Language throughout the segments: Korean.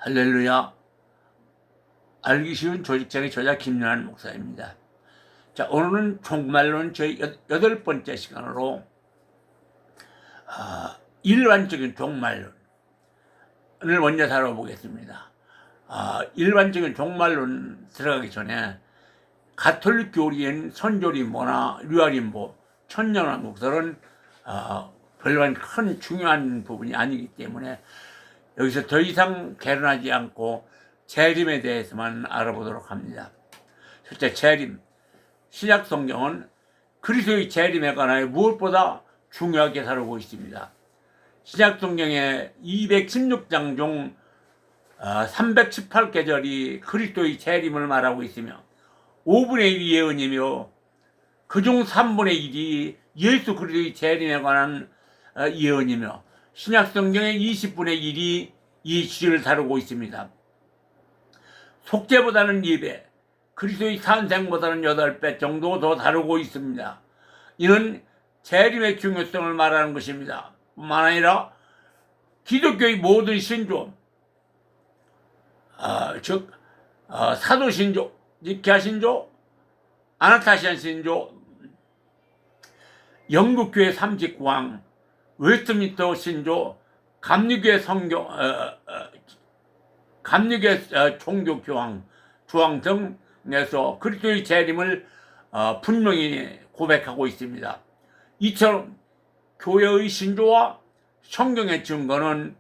할렐루야. 알기 쉬운 조직장의 저자 김연한 목사입니다. 자, 오늘은 종말론 저희 8번째 시간으로 일반적인 종말론을 먼저 다뤄보겠습니다. 일반적인 종말론 들어가기 전에 가톨릭 교리엔 선조림보나 류아림보, 천년왕국설은 별반 큰 중요한 부분이 아니기 때문에 여기서 더 이상 개론하지 않고 재림에 대해서만 알아보도록 합니다. 첫째, 재림. 신약 성경은 그리스도의 재림에 관하여 무엇보다 중요하게 다루고 있습니다. 신약 성경의 216장 중 318계절이 그리스도의 재림을 말하고 있으며 5분의 1이 예언이며 그중 3분의 1이 예수 그리스도의 재림에 관한 예언이며 신약 성경의 20분의 1이 이 주제를 다루고 있습니다. 속죄보다는 2배, 그리스도의 탄생보다는 8배 정도 더 다루고 있습니다. 이는 재림의 중요성을 말하는 것입니다. 뿐만 아니라 기독교의 모든 신조, 즉 사도신조, 니케아신조, 아나타시안 신조, 영국교회 39왕, 웨스트민스터 신조, 감리교회 종교 조항 등에서 그리스도의 재림을 분명히 고백하고 있습니다. 이처럼 교회의 신조와 성경의 증거는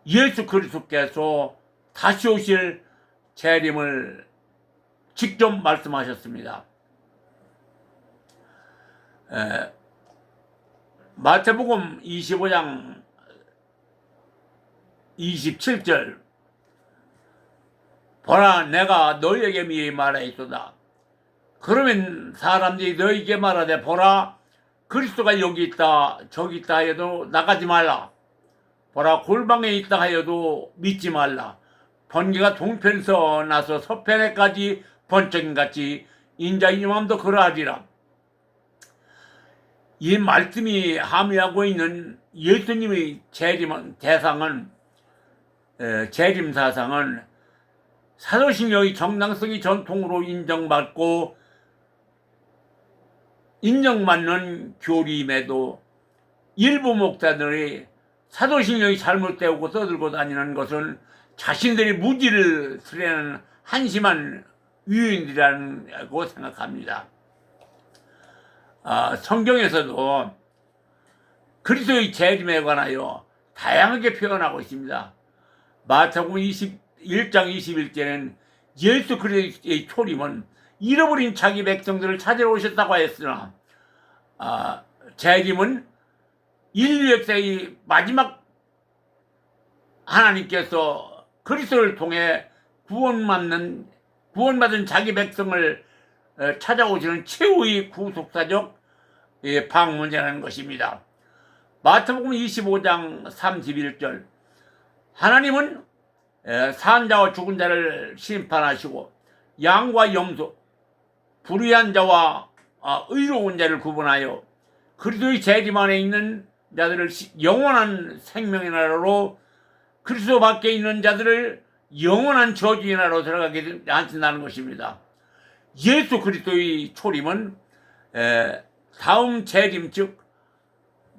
예수 그리스도께서 다시 오실 재림을 직접 말씀하셨습니다. 마태복음 25장 27절, 보라 내가 너희에게 미리 말하였도다. 그러면 사람들이 너희에게 말하되 보라 그리스도가 여기 있다 저기 있다 하여도 나가지 말라. 보라 골방에 있다 하여도 믿지 말라. 번개가 동편에서 나서 서편에까지 번쩍인같이 인자의 임함도 그러하리라. 이 말씀이 함의하고 있는 예수님의 재림 사상은 사도신경의 정당성이 전통으로 인정받고 인정받는 교리임에도 일부 목사들이 사도신경이 잘못되고 써들고 다니는 것은 자신들이 무지를 드러내는 한심한 유인이라고 생각합니다. 성경에서도 그리스도의 재림에 관하여 다양하게 표현하고 있습니다. 마태복음 21장 21절에는 예수 그리스도의 초림은 잃어버린 자기 백성들을 찾으러 오셨다고 했으나 재림은 인류 역사의 마지막 하나님께서 그리스도를 통해 구원받은 자기 백성을 찾아오시는 최후의 구속사적 방문이라는 것입니다. 마태복음 25장 31절, 하나님은 산자와 죽은 자를 심판하시고 양과 염소, 불의한 자와 의로운 자를 구분하여 그리스도의 재림 안에 있는 자들을 영원한 생명의 나라로, 그리스도 밖에 있는 자들을 영원한 저주의 나라로 들어가게 하신다는 것입니다. 예수 그리스도의 초림은 다음 재림, 즉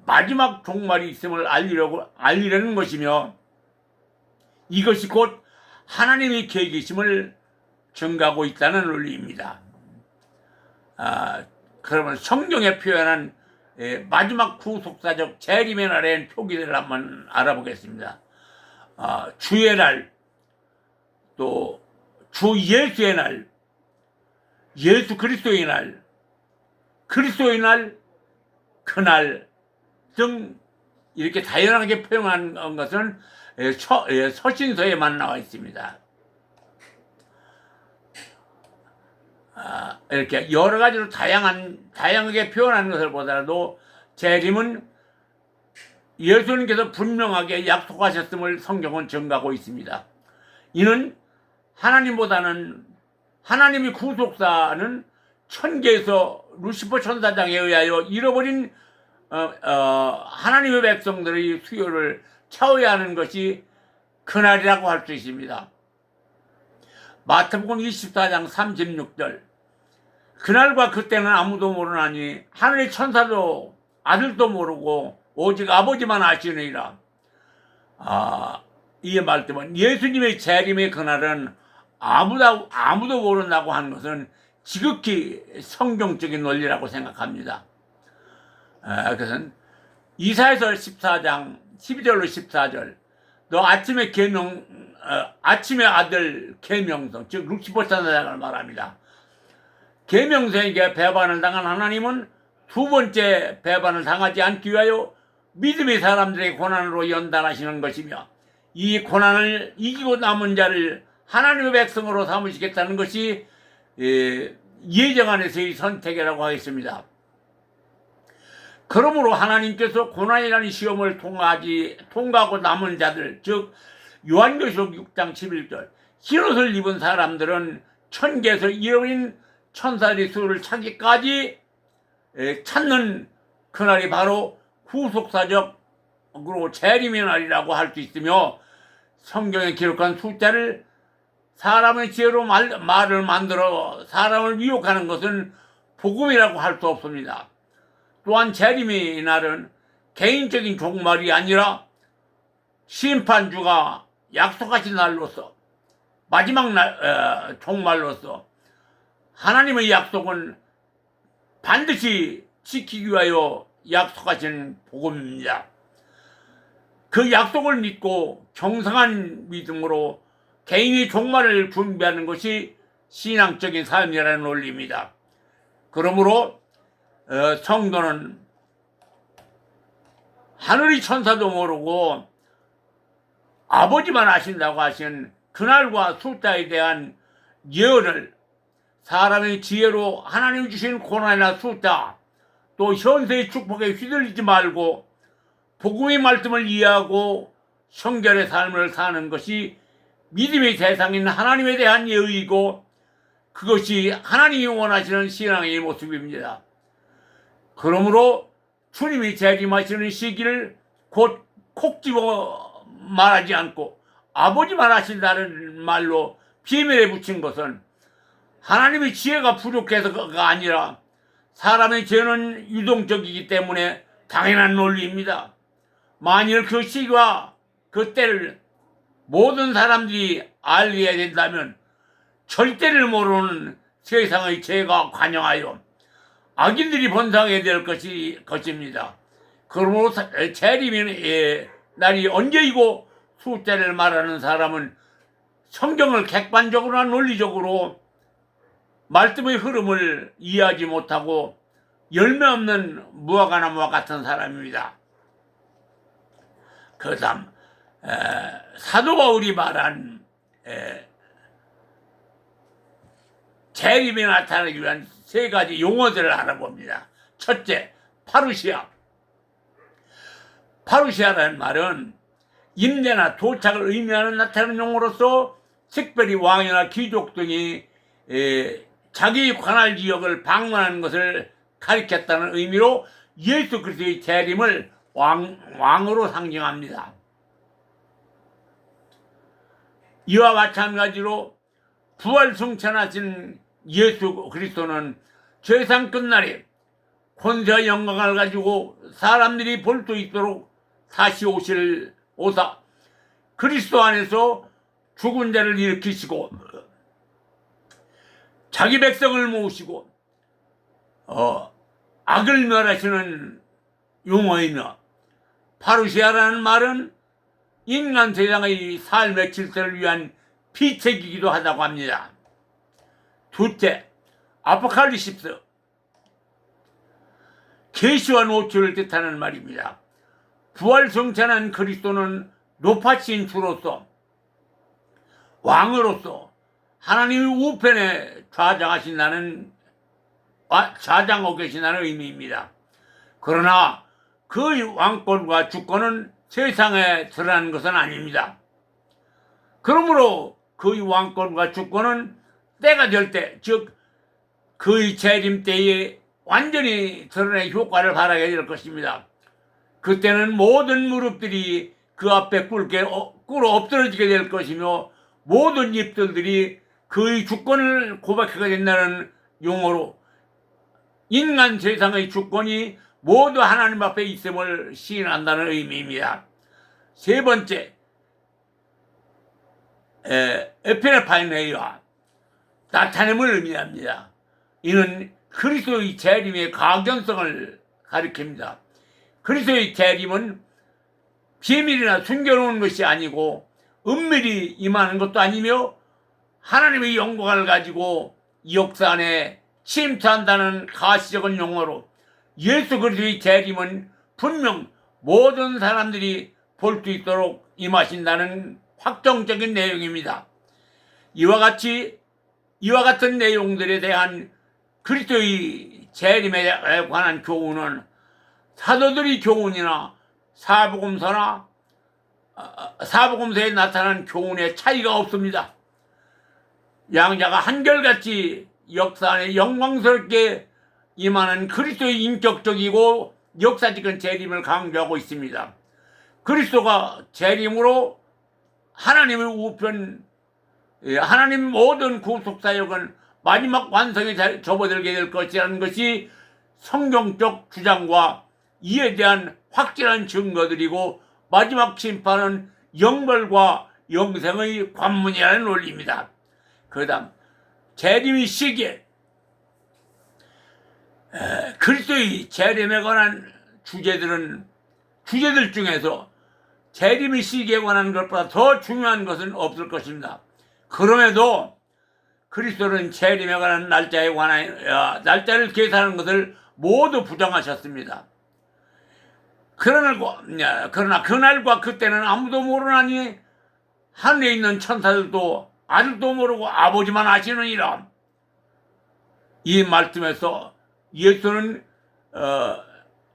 마지막 종말이 있음을 알리려는 것이며, 이것이 곧 하나님의 계획이심을 증가하고 있다는 논리입니다. 그러면 성경에 표현한 마지막 구속사적 재림의 날의 표기들을 한번 알아보겠습니다. 주의 날, 또 주 예수의 날, 예수 그리스도의 날, 그리스도의 날, 그날 등 이렇게 다양하게 표현한 것은 서신서에만 나와 있습니다. 이렇게 여러 가지로 다양하게 표현하는 것을 보더라도 재림은 예수님께서 분명하게 약속하셨음을 성경은 증가하고 있습니다. 이는 하나님의 구속사는 천계에서 루시퍼 천사장에 의하여 잃어버린 하나님의 백성들의 수요를 채워야 하는 것이 그날이라고 할 수 있습니다. 마태복음 24장 36절. 그날과 그때는 아무도 모르나니 하늘의 천사도 아들도 모르고 오직 아버지만 아시느니라. 이 말씀은 예수님의 재림의 그날은 아무도 모른다고 하는 것은 지극히 성경적인 논리라고 생각합니다. 그것은 이사야서 14장 12절로 14절. 너 아침의 아들 계명성, 즉 루시퍼 천사장을 말합니다. 계명성에게 배반을 당한 하나님은 두 번째 배반을 당하지 않기 위하여 믿음의 사람들의 고난으로 연단하시는 것이며, 이 고난을 이기고 남은 자를 하나님의 백성으로 삼으시겠다는 것이 예정 안에서의 선택이라고 하겠습니다. 그러므로 하나님께서 고난이라는 시험을 통과하고 남은 자들, 즉 요한계시록 6장 11절, 흰옷을 입은 사람들은 천계에서 잃어버린 천사들의 수를 찾기까지 찾는 그날이 바로 후속사적으로 재림의 날이라고 할 수 있으며, 성경에 기록한 숫자를 사람의 지혜로 말을 만들어 사람을 미혹하는 것은 복음이라고 할 수 없습니다. 또한 재림의 날은 개인적인 종말이 아니라 심판주가 약속하신 날로서, 마지막 날 종말로서 하나님의 약속은 반드시 지키기 위하여 약속하신 복음입니다. 그 약속을 믿고 경성한 믿음으로 개인의 종말을 준비하는 것이 신앙적인 삶이라는 논리입니다. 그러므로 성도는 하늘의 천사도 모르고 아버지만 아신다고 하신 그날과 숫자에 대한 예언을 사람의 지혜로 하나님이 주신 고난이나 숫자, 또 현세의 축복에 휘둘리지 말고 복음의 말씀을 이해하고 성결의 삶을 사는 것이 믿음의 대상인 하나님에 대한 예의이고, 그것이 하나님이 원하시는 신앙의 모습입니다. 그러므로 주님이 재림하시는 시기를 곧 콕 집어 말하지 않고 아버지만 하신다는 말로 비밀에 붙인 것은 하나님의 지혜가 부족해서가 아니라 사람의 죄는 유동적이기 때문에 당연한 논리입니다. 만일 그 시기와 그 때를 모든 사람들이 알게 된다면 절대를 모르는 세상의 죄가 관영하여 악인들이 번성하게 될 것입니다. 그러므로 재림의 날이 언제이고 숫자를 말하는 사람은 성경을 객관적으로나 논리적으로 말씀의 흐름을 이해하지 못하고 열매 없는 무화과나무와 같은 사람입니다. 그 다음 사도 바울이 말한 재림이 나타나기 위한 세 가지 용어들을 알아봅니다. 첫째, 파루시아. 파루시아라는 말은 임대나 도착을 의미하는 나타나는 용어로서 특별히 왕이나 귀족 등이 자기 관할 지역을 방문하는 것을 가리켰다는 의미로 예수 그리스도의 재림을 왕으로 상징합니다. 이와 마찬가지로 부활 승천하신 예수 그리스도는 세상 끝날에 권세와 영광을 가지고 사람들이 볼 수 있도록 다시 오사 그리스도 안에서 죽은 자를 일으키시고 자기 백성을 모으시고 악을 멸하시는 용어이며, 파루시아라는 말은 인간 세상의 삶의 질서를 위한 비책이기도 하다고 합니다. 둘째, 아포칼립시스. 계시와 노출을 뜻하는 말입니다. 부활승천한 그리스도는 높아진 주로서, 왕으로서 하나님의 우편에 좌장하고 계신다는 의미입니다. 그러나 그의 왕권과 주권은 세상에 드러나는 것은 아닙니다. 그러므로 그의 왕권과 주권은 때가 될 때, 즉 그의 재림 때에 완전히 드러내 효과를 발하게 될 것입니다. 그때는 모든 무릎들이 그 앞에 꿇어 엎드러지게 될 것이며 모든 입술들이 그의 주권을 고백하게 된다는 용어로 인간 세상의 주권이 모두 하나님 앞에 있음을 시인한다는 의미입니다. 세 번째, 에피네파이네이와 나타냄을 의미합니다. 이는 그리스도의 재림의 강전성을 가리킵니다. 그리스도의 재림은 비밀이나 숨겨놓은 것이 아니고 은밀히 임하는 것도 아니며 하나님의 영광을 가지고 이 역사 안에 침투한다는 가시적인 용어로 예수 그리스도의 재림은 분명 모든 사람들이 볼 수 있도록 임하신다는 확정적인 내용입니다. 이와 같은 내용들에 대한 그리스도의 재림에 관한 교훈은 사도들의 교훈이나 사복음서에 나타난 교훈의 차이가 없습니다. 양자가 한결같이 역사 안에 영광스럽게 임하는 그리스도의 인격적이고 역사적인 재림을 강조하고 있습니다. 그리스도가 재림으로 하나님의 우편, 하나님 모든 구속사역은 마지막 완성에 접어들게 될 것이라는 것이 성경적 주장과 이에 대한 확실한 증거들이고 마지막 심판은 영벌과 영생의 관문이라는 논리입니다. 그 다음 재림의 시기에 그리스도의 재림에 관한 주제들 중에서 재림의 시기에 관한 것보다 더 중요한 것은 없을 것입니다. 그럼에도 그리스도는 재림에 관한 날짜를 계산하는 것을 모두 부정하셨습니다. 그러나 그날과 그때는 아무도 모르나니 하늘에 있는 천사들도 아들도 모르고 아버지만 아시느니라. 이 말씀에서 예수는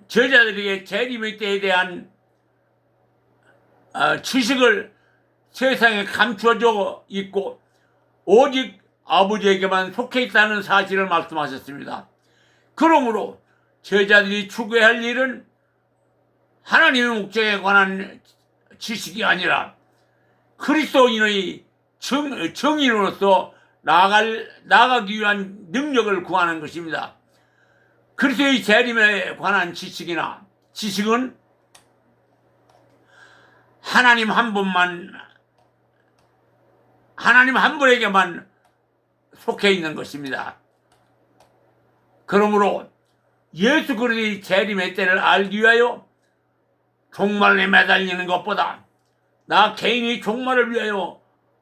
제자들에게 재림의 때에 대한 지식을 세상에 감추어져 있고 오직 아버지에게만 속해 있다는 사실을 말씀하셨습니다. 그러므로 제자들이 추구해야 할 일은 하나님의 목적에 관한 지식이 아니라 그리스도인의 정인으로서 나아가기 위한 능력을 구하는 것입니다. 그리스도의 재림에 관한 지식은 하나님 한 분에게만 속해 있는 것입니다. 그러므로 예수 그리스도의 재림의 때를 알기 위하여 종말에 매달리는 것보다 나 개인이 종말을 위하여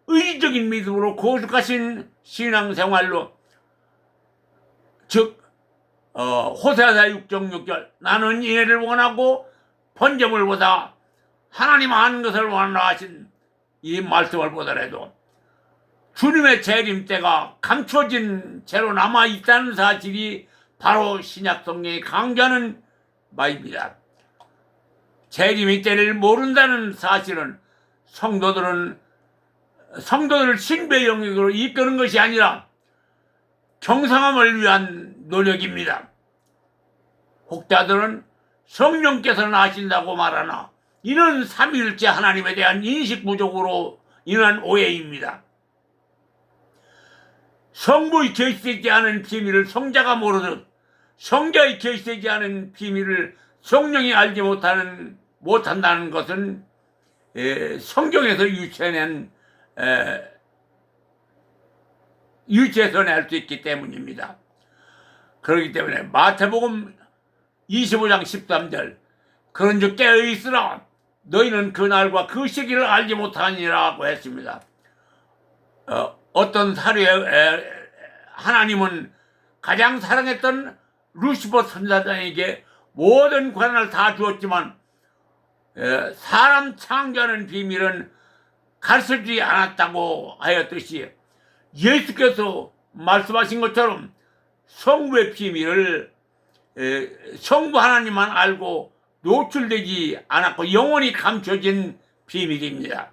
의지적인 믿음으로 거룩하신 신앙생활로 즉 호세아서 6장 6절 나는 이해를 원하고 번제물 보다 하나님 아는 것을 원하라 하신 이 말씀을 보더라도 주님의 재림 때가 감춰진 채로 남아있다는 사실이 바로 신약 성경이 강조하는 바입니다. 재림의 때를 모른다는 사실은 성도들을 신비의 영역으로 이끄는 것이 아니라 경상함을 위한 노력입니다. 혹자들은 성령께서는 아신다고 말하나 이는 삼위일체 하나님에 대한 인식 부족으로 인한 오해입니다. 성부의 계시되지 않은 비밀을 성자가 모르듯 성자의 계시되지 않은 비밀을 성령이 알지 못한다는 것은 성경에서 유추해서 낼 수 있기 때문입니다. 그렇기 때문에 마태복음 25장 13절 그런즉 깨어있으라 너희는 그날과 그 시기를 알지 못하니라고 했습니다. 어떤 사례에 하나님은 가장 사랑했던 루시퍼 선사장에게 모든 권한을 다 주었지만 사람 창조하는 비밀은 가르쳐주지 않았다고 하였듯이 예수께서 말씀하신 것처럼 성부의 비밀을 성부 하나님만 알고 노출되지 않았고 영원히 감춰진 비밀입니다.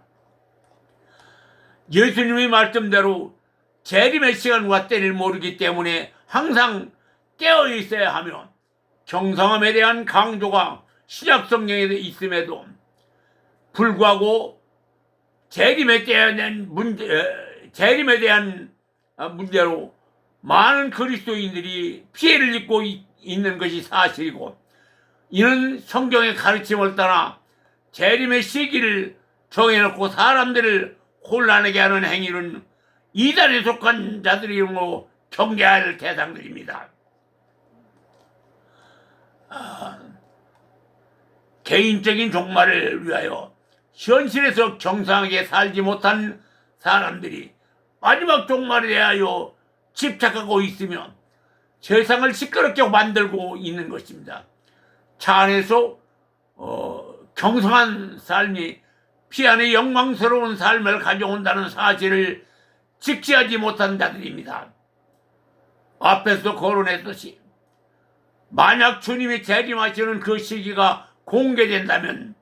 예수님의 말씀대로 재림의 시간과 때를 모르기 때문에 항상 깨어 있어야 하며 경성함에 대한 강조가 신약 성경에 있음에도 불구하고 재림에 대한 문제로 많은 그리스도인들이 피해를 입고 있는 것이 사실이고, 이는 성경의 가르침을 따라 재림의 시기를 정해놓고 사람들을 혼란하게 하는 행위는 이단에 속한 자들이므로 경계할 대상들입니다. 개인적인 종말을 위하여 현실에서 정상하게 살지 못한 사람들이 마지막 종말에 대하여 집착하고 있으며 세상을 시끄럽게 만들고 있는 것입니다. 차 안에서 경성한 삶이 피 안에 영광스러운 삶을 가져온다는 사실을 직시하지 못한 자들입니다. 앞에서 거론했듯이 만약 주님이 재림하시는 그 시기가 공개된다면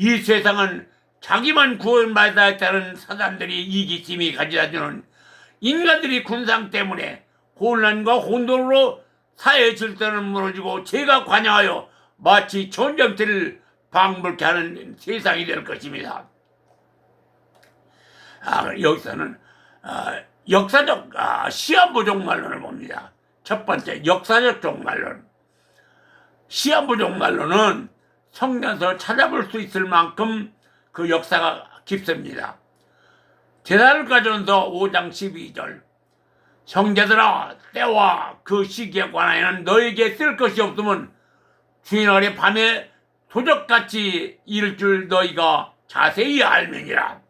이 세상은 자기만 구원받아야 했다는 사단들이 이기심이 가져다주는 인간들이 군상 때문에 혼란과 혼돈으로 사회 질서는 무너지고 죄가 관여하여 마치 전쟁터를 방불케 하는 세상이 될 것입니다. 여기서는 역사적 시한부 종말론을 봅니다. 첫 번째, 역사적 종말론. 시한부 종말론은 성경에서 찾아볼 수 있을 만큼 그 역사가 깊습니다. 데살로니가전서 5장 12절, 형제들아, 때와 그 시기에 관하여는 너에게 쓸 것이 없으면 주인 아래 밤에 도적같이 이를 줄 너희가 자세히 알면이라.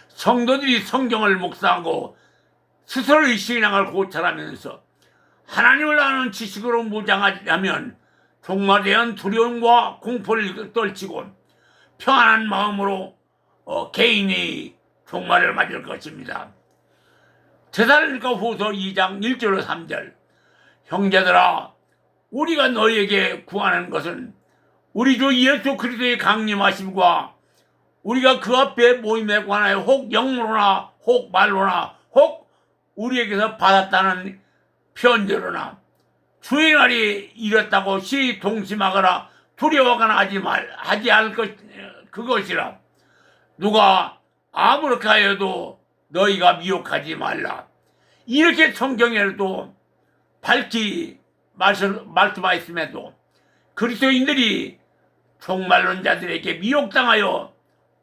성도들이 성경을 묵상하고 스스로의 신앙을 고찰하면서 하나님을 아는 지식으로 무장하면 종말에 대한 두려움과 공포를 떨치고 평안한 마음으로 개인이 종말을 맞을 것입니다. 데살로니가 후서 2장 1절로 3절, 형제들아, 우리가 너희에게 구하는 것은 우리 주 예수 그리스도의 강림하심과 우리가 그 앞에 모임에 관하여 혹 영으로나 혹 말로나 혹 우리에게서 받았다는 편지로나 주의 날이 이랬다고 시 동심하거나 두려워하거나 하지 않을 그것이라. 누가 아무렇게 하여도 너희가 미혹하지 말라. 이렇게 성경에도 밝히 말씀하였음에도 그리스도인들이 종말론자들에게 미혹당하여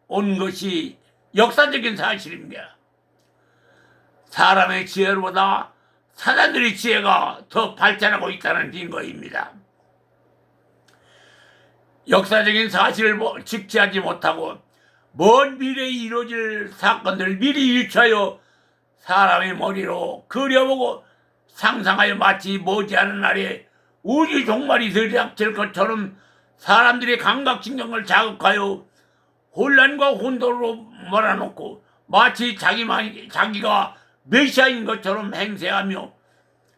온 것이 역사적인 사실입니다. 사람의 지혜보다 사단들의 지혜가 더 발전하고 있다는 증거입니다. 역사적인 사실을 직시하지 못하고 먼 미래에 이루어질 사건들을 미리 유추하여 사람의 머리로 그려보고 상상하여 마치 머지않은 날에 우주 종말이 들이닥칠 것처럼 사람들의 감각신경을 자극하여 혼란과 혼돈으로 몰아놓고 마치 자기가 메시아인 것처럼 행세하며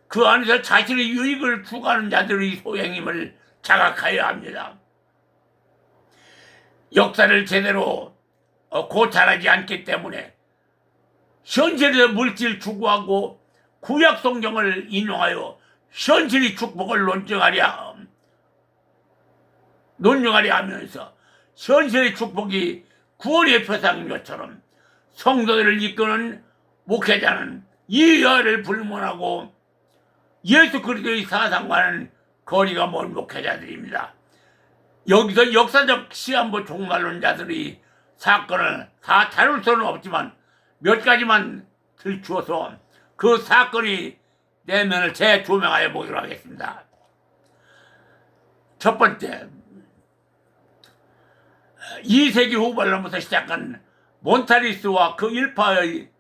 그 안에서 자신의 유익을 추구하는 자들의 소행임을 자각하여야 합니다. 역사를 제대로 고찰하지 않기 때문에 현실에서 물질 추구하고 구약 성경을 인용하여 현실의 축복을 논증하려 하면서 현실의 축복이 구원의 표상인 것처럼 성도들을 이끄는 목회자는 이하를 불문하고 예수 그리스도의 사상과는 거리가 먼 목회자들입니다. 여기서 역사적 시한부 종말론자들의 사건을 다 다룰 수는 없지만 몇 가지만 들추어서 그 사건의 내면을 재조명하여 보기로 하겠습니다. 첫 번째, 2세기 후반부터 시작한 몬타리스와 그 일파의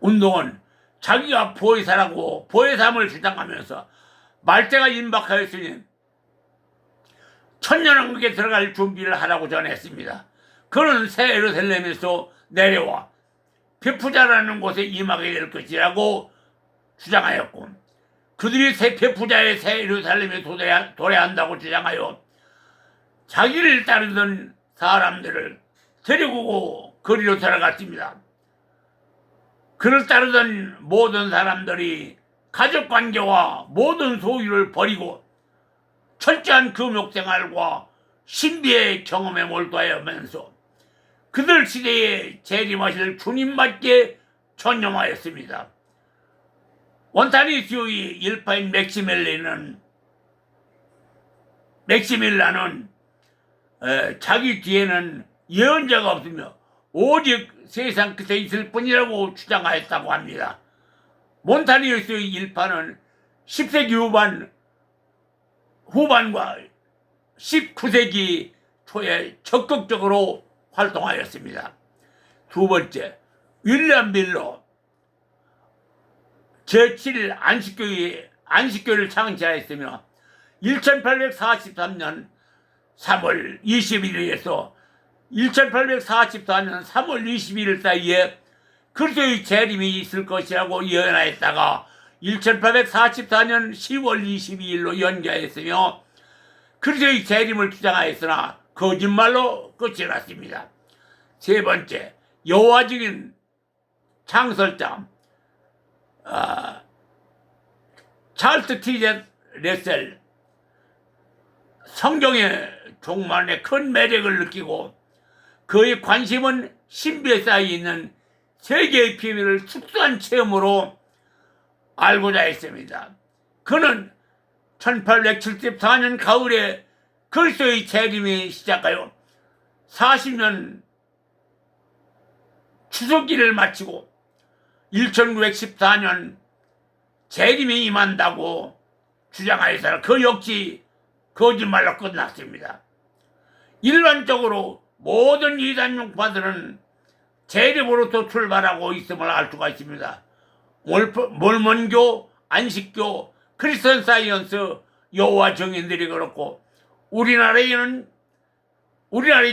운동은 자기가 보혜사라고 보혜삼을 주장하면서 말세가 임박하였으니 천년왕국에 들어갈 준비를 하라고 전했습니다. 그는 새 예루살렘에서 내려와 배푸자라는 곳에 임하게 될 것이라고 주장하였고, 그들이 배푸자의 새 예루살렘에 도래한다고 주장하여 자기를 따르던 사람들을 데리고 거리로 들어갔습니다. 그를 따르던 모든 사람들이 가족관계와 모든 소유를 버리고 철저한 금욕생활과 신비의 경험에 몰두하면서 그들 시대에 재림하실 주님밖에 전념하였습니다. 원타니스의 일파인 맥시밀라는 자기 뒤에는 예언자가 없으며 오직 세상 끝에 있을 뿐이라고 주장하였다고 합니다. 몬타니우스의 일파는 10세기 후반과 19세기 초에 적극적으로 활동하였습니다. 두 번째, 윌리엄 밀러 제7일 안식교를 창시하였으며 1843년 3월 21일에서 1844년 3월 21일 사이에 그리스도의 재림이 있을 것이라고 예언하였다가 1844년 10월 22일로 연기하였으며 그리스도의 재림을 주장하였으나 거짓말로 끝이 났습니다. 세 번째, 여호와 증인 창설자 찰스 티제 레셀 성경의 종말에 큰 매력을 느끼고 그의 관심은 신비에 쌓여있는 세계의 비밀을 축소한 체험으로 알고자 했습니다. 그는 1874년 가을에 그리스도의 재림이 시작하여 40년 추석기를 마치고 1914년 재림이 임한다고 주장하여서 그 역시 거짓말로 끝났습니다. 일반적으로 모든 이단용파들은 재림으로부터 출발하고 있음을 알 수가 있습니다. 몰몬교, 안식교, 크리스천 사이언스, 여호와 증인들이 그렇고 우리나라의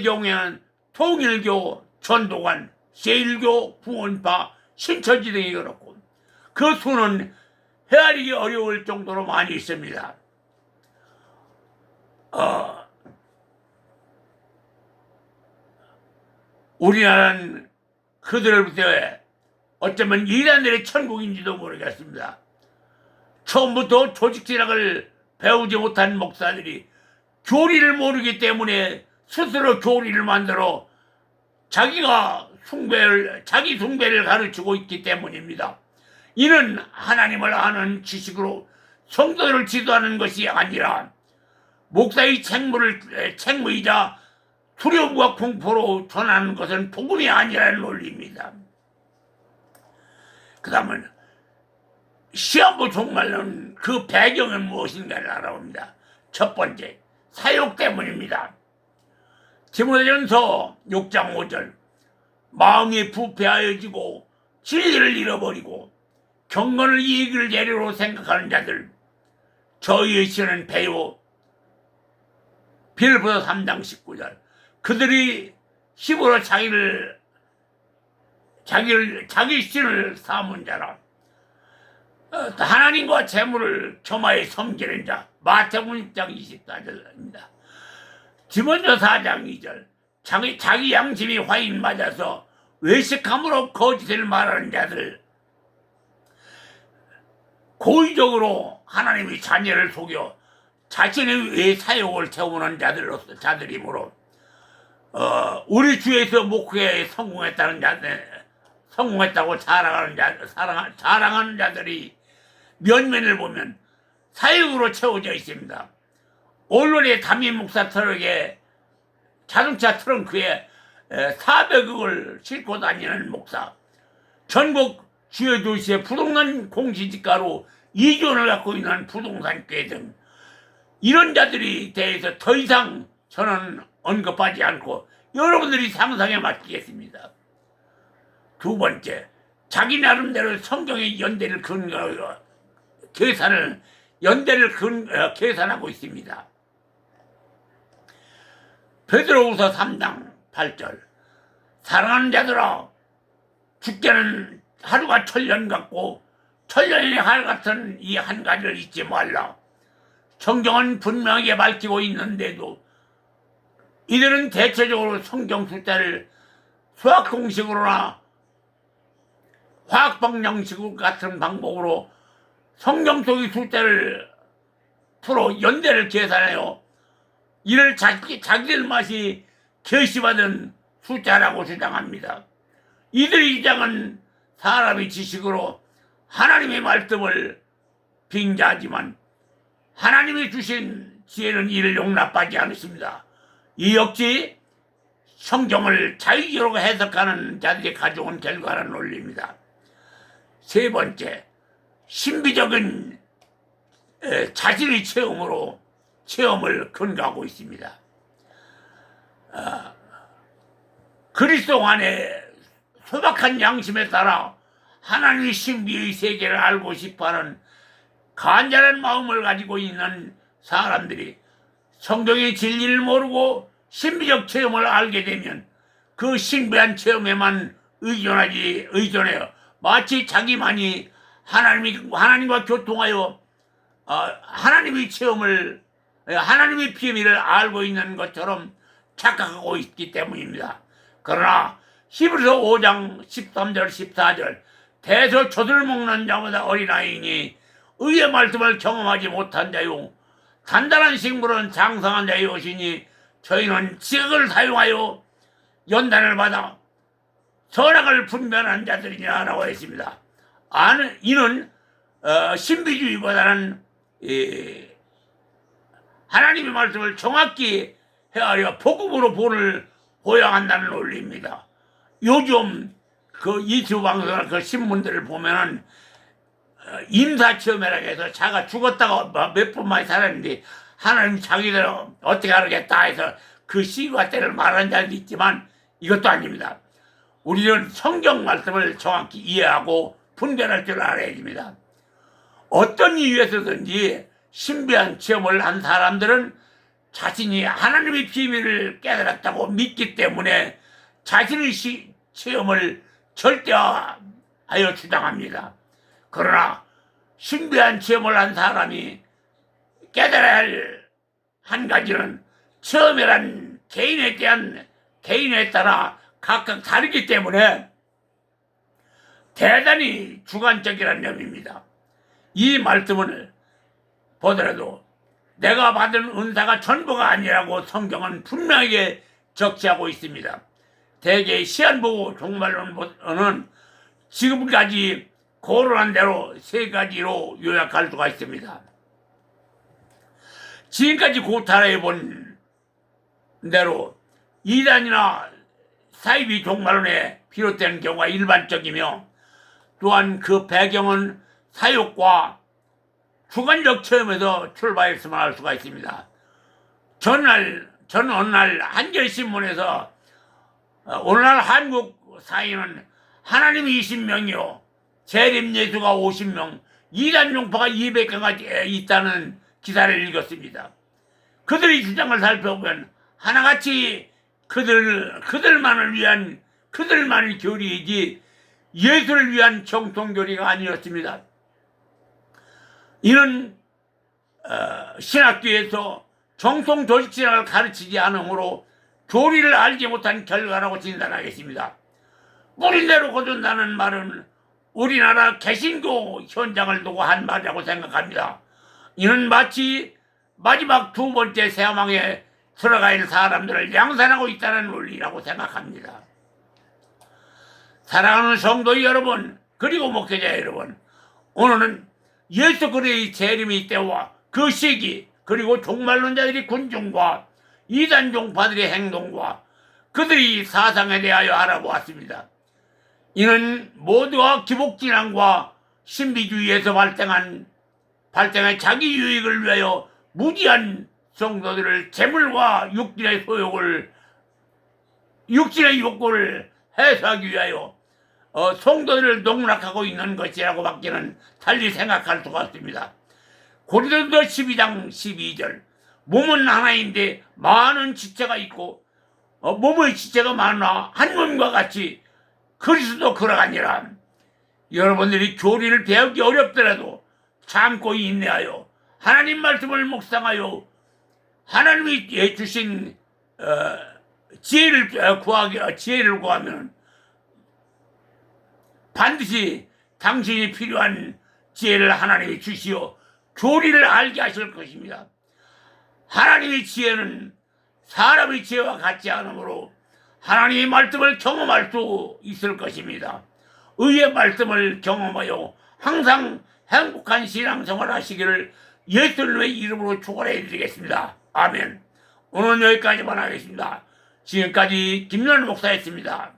경우에는 통일교, 전도관, 세일교, 구원파, 신천지 등이 그렇고 그 수는 헤아리기 어려울 정도로 많이 있습니다. 우리나라는 그들로부터 어쩌면 이단들의 천국인지도 모르겠습니다. 처음부터 조직진학을 배우지 못한 목사들이 교리를 모르기 때문에 스스로 교리를 만들어 자기 숭배를 가르치고 있기 때문입니다. 이는 하나님을 아는 지식으로 성도를 지도하는 것이 아니라 목사의 책무이자 두려움과 공포로 전하는 것은 복음이 아니라는 논리입니다. 그 다음은 시한부 종말론 그 배경은 무엇인가를 알아봅니다. 첫 번째, 사욕 때문입니다. 디모데전서 6장 5절 마음이 부패하여지고 진리를 잃어버리고 경건을 이익을 재료로 생각하는 자들 저희의 신은 배요. 빌보서 3장 19절 그들이 힘으로 자기 신을 삼은 자라 하나님과 재물을 겸하여 섬기는 자 마태복음 6장 24절입니다. 디모데 4장 2절 자기 양심이 화인 맞아서 외식함으로 거짓을 말하는 자들 고의적으로 하나님의 자녀를 속여 자신의 외 사욕을 채우는 자들이므로 우리 주에서 목회에 성공했다고 자랑하는 자들이 면면을 보면 사욕으로 채워져 있습니다. 언론의 담임 목사 트럭에 자동차 트렁크에 400억을 싣고 다니는 목사, 전국 주요 도시의 부동산 공시지가로 2조원을 갖고 있는 부동산계 등 이런 자들이 대해서 더 이상 저는 언급하지 않고 여러분들이 상상에 맡기겠습니다. 두 번째, 자기 나름대로 성경의 연대를 계산하고 있습니다. 베드로후서 3장 8절 사랑하는 자들아 죽게는 하루가 천년 같고 천년이 할 같은 이 한 가지를 잊지 말라. 성경은 분명하게 밝히고 있는데도 이들은 대체적으로 성경 숫자를 수학 공식으로나 화학 방정식 같은 방법으로 성경 속의 숫자를 풀어 연대를 계산해요. 이를 자기들 맛이 계시받은 숫자라고 주장합니다. 이들의 주장은 사람의 지식으로 하나님의 말씀을 빙자하지만 하나님이 주신 지혜는 이를 용납하지 않습니다. 이 역시 성경을 자의적으로 해석하는 자들이 가져온 결과라는 논리입니다. 세 번째, 신비적인 자신의 체험을 근거하고 있습니다. 그리스도 안에 소박한 양심에 따라 하나님의 신비의 세계를 알고 싶어하는 간절한 마음을 가지고 있는 사람들이 성경의 진리를 모르고 신비적 체험을 알게 되면 그 신비한 체험에만 의존해요. 마치 자기만이 하나님과 교통하여 하나님의 하나님의 비밀을 알고 있는 것처럼 착각하고 있기 때문입니다. 그러나 히브리서 5장 13절 14절 대저 젖을 먹는 자보다 어린아이니 의의 말씀을 경험하지 못한 자요 단단한 식물은 장성한 자의 것이니 저희는 지식을 사용하여 연단을 받아 선악을 분별한 자들이냐라고 했습니다. 이는 신비주의보다는 하나님의 말씀을 정확히 헤아려 복음으로 본을 보양한다는 논리입니다. 요즘 그 유튜브 방송이나 그 신문들을 보면은 임사체험이라고 해서 자가 죽었다가 몇 분 만에 살았는데 하나님 자기들 어떻게 하겠다 해서 그 시과 때를 말하는 자도 있지만 이것도 아닙니다. 우리는 성경 말씀을 정확히 이해하고 분별할 줄 알아야 됩니다. 어떤 이유에서든지 신비한 체험을 한 사람들은 자신이 하나님의 비밀을 깨달았다고 믿기 때문에 자신의 체험을 절대하여 주장합니다. 그러나 신비한 체험을 한 사람이 깨달아야 할 한 가지는 체험이란 개인에 따라 각각 다르기 때문에 대단히 주관적이라는 점입니다. 이 말씀을 보더라도 내가 받은 은사가 전부가 아니라고 성경은 분명하게 적시하고 있습니다. 대개 시한보고 종말론은 지금까지 거론한 대로 세 가지로 요약할 수가 있습니다. 지금까지 고탈해 본 대로 이단이나 사이비 종말론에 비롯된 경우가 일반적이며 또한 그 배경은 사욕과 주관적 체험에서 출발했음을 알 수가 있습니다. 어느 날 한겨레신문에서 오늘날 한국 사회는 하나님이 20명이요 재림 예수가 50명 이단 종파가 200개가 있다는 기사를 읽었습니다. 그들의 주장을 살펴보면 하나같이 그들만을 교리이지 예수를 위한 정통교리가 아니었습니다. 이는 신학교에서 정통 조직신학을 가르치지 않으므로 교리를 알지 못한 결과라고 진단하겠습니다. 뿌린대로 거둔다는 말은 우리나라 개신교 현장을 두고 한 말이라고 생각합니다. 이는 마치 마지막 두 번째 세마에 들어가 있는 사람들을 양산하고 있다는 논리라고 생각합니다. 사랑하는 성도 여러분, 그리고 목회자 여러분, 오늘은 예수 그리스도의 재림의 때와 그 시기, 그리고 종말론자들의 군중과 이단 종파들의 행동과 그들의 사상에 대하여 알아보았습니다. 이는 모두가 기복진앙과 신비주의에서 발생한 자기 유익을 위하여 무지한 성도들을 재물과 육신의 욕구를 해소하기 위하여 성도들을 농락하고 있는 것이라고 밖에는 달리 생각할 수가 없습니다. 고린도서 12장 12절 몸은 하나인데 많은 지체가 있고 몸의 지체가 많아 한 몸과 같이 그리스도 그러하니라. 여러분들이 교리를 배우기 어렵더라도 참고 인내하여 하나님 말씀을 묵상하여 하나님이 주신 지혜를 구하면 반드시 당신이 필요한 지혜를 하나님이 주시어 교리를 알게 하실 것입니다. 하나님의 지혜는 사람의 지혜와 같지 않으므로 하나님의 말씀을 경험할 수 있을 것입니다. 의의 말씀을 경험하여 항상 행복한 신앙생활 하시기를 예수님의 이름으로 축원해 드리겠습니다. 아멘. 오늘 여기까지만 하겠습니다. 지금까지 김연우 목사였습니다.